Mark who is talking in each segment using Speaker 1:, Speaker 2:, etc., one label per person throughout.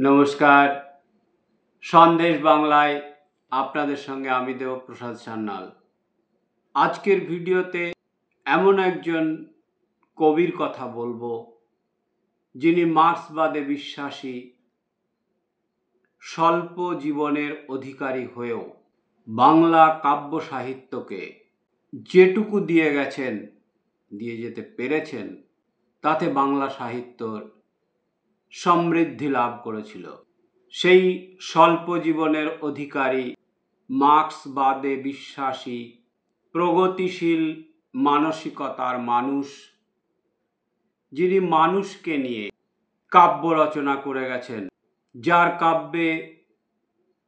Speaker 1: নমস্কার, সন্দেশ বাংলায় আপনাদের সঙ্গে আমি দেবপ্রসাদ সান্যাল। আজকের ভিডিওতে এমন একজন কবির কথা বলবো যিনি মার্ক্সবাদে বিশ্বাসী, স্বল্প জীবনের অধিকারী হয়েও বাংলা কাব্য সাহিত্যকে যেটুকু দিয়ে যেতে পেরেছেন তাতে বাংলা সাহিত্যর সমৃদ্ধি লাভ করেছিল। সেই স্বল্প জীবনের অধিকারী, মার্ক্সবাদে বিশ্বাসী, প্রগতিশীল মানসিকতার মানুষ, যিনি মানুষকে নিয়ে কাব্য রচনা করে গেছেন, যার কাব্যে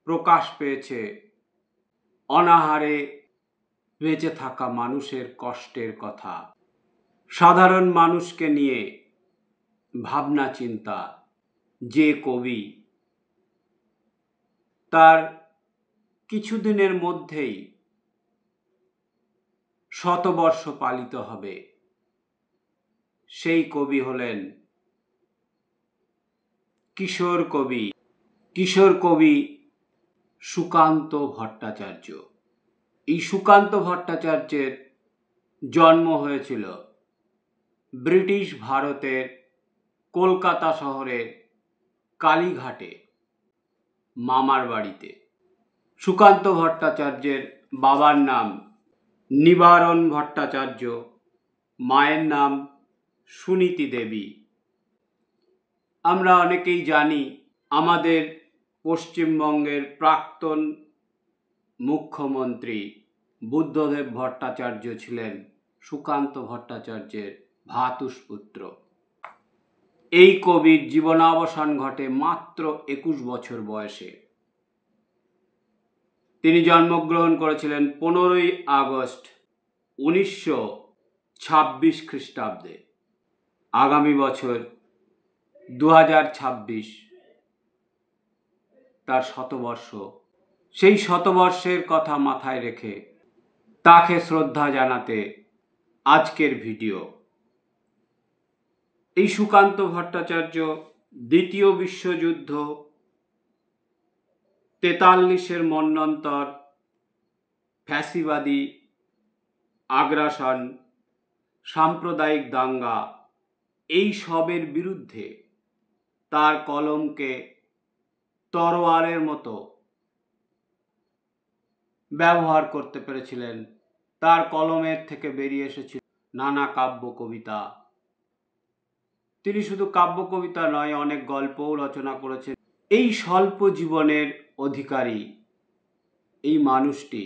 Speaker 1: প্রকাশ পেয়েছে অনাহারে বেঁচে থাকা মানুষের কষ্টের কথা, সাধারণ মানুষকে নিয়ে ভাবনা চিন্তা। যে কবি তার কিছুদিনের মধ্যেই শতবর্ষ পালিত হবে, সেই কবি হলেন কিশোর কবি সুকান্ত ভট্টাচার্য। এই সুকান্ত ভট্টাচার্যের জন্ম হয়েছিল ব্রিটিশ ভারতের কলকাতা শহরের কালীঘাটে মামার বাড়িতে। সুকান্ত ভট্টাচার্যের বাবার নাম নিবারণ ভট্টাচার্য, মায়ের নাম সুনীতি দেবী। আমরা অনেকেই জানি আমাদের পশ্চিমবঙ্গের প্রাক্তন মুখ্যমন্ত্রী বুদ্ধদেব ভট্টাচার্য ছিলেন সুকান্ত ভট্টাচার্যের ভ্রাতুষ্পুত্র। এই কবির জীবনাবসান ঘটে মাত্র 21 বছর বয়সে। তিনি জন্মগ্রহণ করেছিলেন 15ই আগস্ট 1926 খ্রিস্টাব্দে। আগামী বছর 2026 তার শতবর্ষ। সেই শতবর্ষের কথা মাথায় রেখে তাকে শ্রদ্ধা জানাতে আজকের ভিডিও। এই সুকান্ত ভট্টাচার্য দ্বিতীয় বিশ্বযুদ্ধ, 43-এর মন্বন্তর, ফ্যাসিবাদী আগ্রাসন, সাম্প্রদায়িক দাঙ্গা, এই সবের বিরুদ্ধে তার কলমকে তরোয়ালের মতো ব্যবহার করতে পেরেছিলেন। তার কলমের থেকে বেরিয়ে এসেছিল নানা কাব্য কবিতা। তিনি শুধু কাব্য কবিতা নয়, অনেক গল্পও রচনা করেছেন। এই স্বল্প জীবনের অধিকারী এই মানুষটি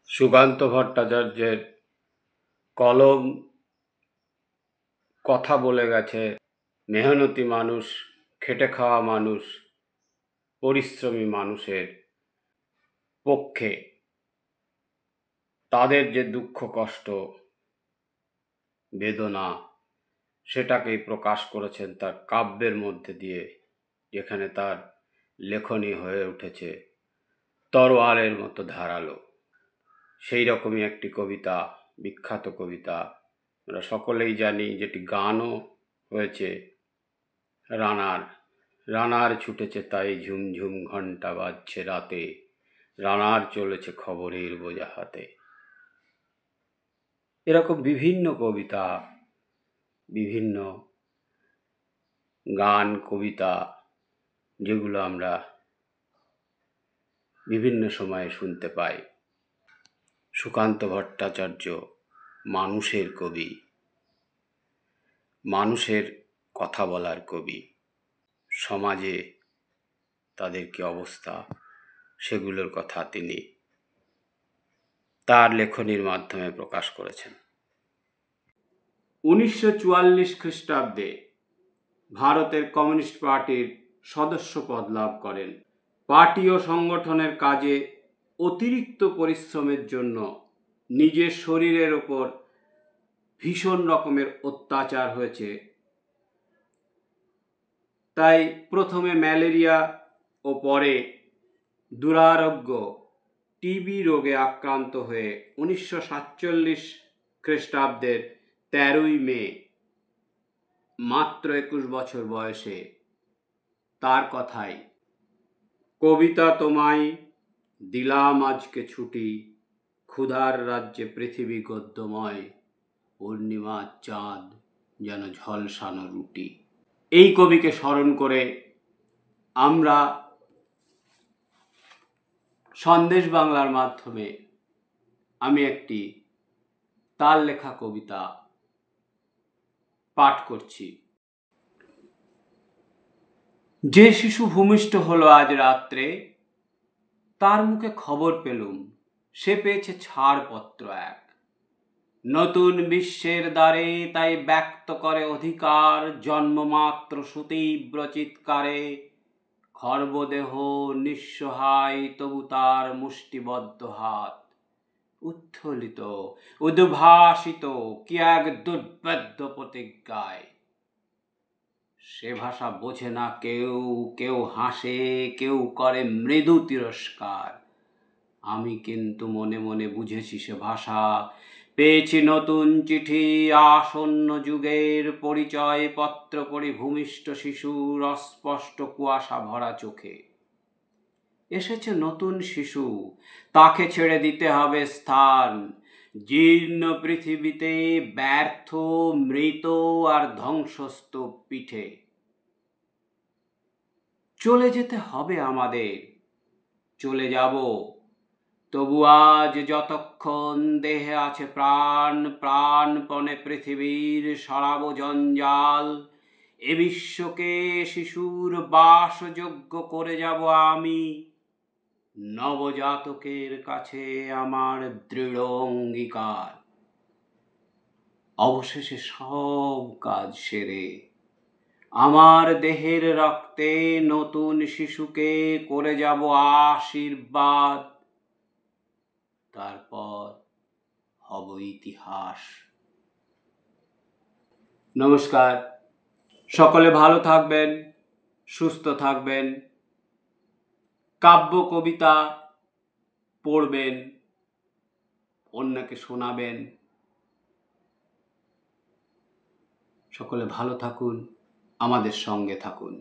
Speaker 1: সুকান্ত ভট্টাচার্যের কলম কথা বলে গেছে মেহনতি মানুষ, খেটে খাওয়া মানুষ, পরিশ্রমী মানুষের পক্ষে। তাদের যে দুঃখ কষ্ট বেদনা, সেটাকেই প্রকাশ করেছেন তার কাব্যের মধ্যে দিয়ে, যেখানে তার লেখনী হয়ে উঠেছে তরোয়ালের মতো ধারালো। সেই রকমই একটি কবিতা, বিখ্যাত কবিতা আমরা সকলেই জানি, যেটি গানও হয়েছে। রানার ছুটেছে তাই ঝুমঝুম ঘণ্টা বাজছে রাতে, রানার চলেছে খবরের বোঝা হাতে। এরকম বিভিন্ন কবিতা, বিভিন্ন গান, কবিতা, যেগুলো আমরা বিভিন্ন সময়ে শুনতে পাই। সুকান্ত ভট্টাচার্য মানুষের কবি, মানুষের কথা বলার কবি। সমাজে তাদের কি অবস্থা, সেগুলোর কথা তিনি তার লেখনীর মাধ্যমে প্রকাশ করেছেন। 1944 খ্রিস্টাব্দে ভারতের কমিউনিস্ট পার্টির সদস্য পদ লাভ করেন। পার্টি ও সংগঠনের কাজে অতিরিক্ত পরিশ্রমের জন্য নিজের শরীরের ওপর ভীষণ রকমের অত্যাচার হয়েছে। তাই প্রথমে ম্যালেরিয়া ও পরে দুরারোগ্য টিবি রোগে আক্রান্ত হয়ে 1947 খ্রিস্টাব্দের 13ই মে মাত্র 21 বছর বয়সে তার কথাই, কবিতা তোমায় দিলাম আজকে ছুটি, ক্ষুধার রাজ্যে পৃথিবী গদ্যময়, পূর্ণিমার চাঁদ যেন ঝলসানো রুটি। এই কবিকে স্মরণ করে আমরা সন্দেশ বাংলার মাধ্যমে আমি একটি তার লেখা কবিতা পাঠ করছি। যে শিশু ভূমিষ্ঠ হলো আজ রাত্রে, তার মুখে খবর পেলুম সে পেয়েছে ছাড়পত্র এক। নতুন বিশ্বের দ্বারে তাই ব্যক্ত করে অধিকার, জন্মমাত্র সুতীব্র চিৎকারে, খর্বদেহ নিঃসহায় তবু তার মুষ্টিবদ্ধ হাত, উত্থলিত উদ্ভাসিত কি এক দুর্বেদ্য প্রতিজ্ঞায়। সে ভাষা বোঝে না কেউ, কেউ হাসে, কেউ করে মৃদু তিরস্কার। আমি কিন্তু মনে মনে বুঝেছি সে ভাষা, পেয়েছি নতুন চিঠি আসন্ন যুগের, পরিচয় পত্র পড়ি ভূমিষ্ঠ শিশুর অস্পষ্ট কুয়াশা ভরা চোখে। এসেছে নতুন শিশু, তাকে ছেড়ে দিতে হবে স্থান, জীর্ণ পৃথিবীতে ব্যর্থ, মৃত আর ধ্বংসস্তূপ পিঠে। চলে যেতে হবে আমাদের, চলে যাব, তবু আজ যতক্ষণ দেহে আছে প্রাণ, প্রাণপণে পৃথিবীর সরাবো জঞ্জাল। এ বিশ্বকে শিশুর বাসযোগ্য করে যাব আমি, নবজাতকের কাছে আমার দৃঢ় অঙ্গীকার। অবশেষে সব কাজ সেরে আমার দেহের রক্তে নতুন শিশুকে করে যাব আশীর্বাদ। তারপর হব ইতিহাস। নমস্কার, সকলে ভালো থাকবেন, সুস্থ থাকবেন, কাব্য কবিতা পড়বেন, অন্যকে শোনাবেন। সকলে ভালো থাকুন, আমাদের সঙ্গে থাকুন।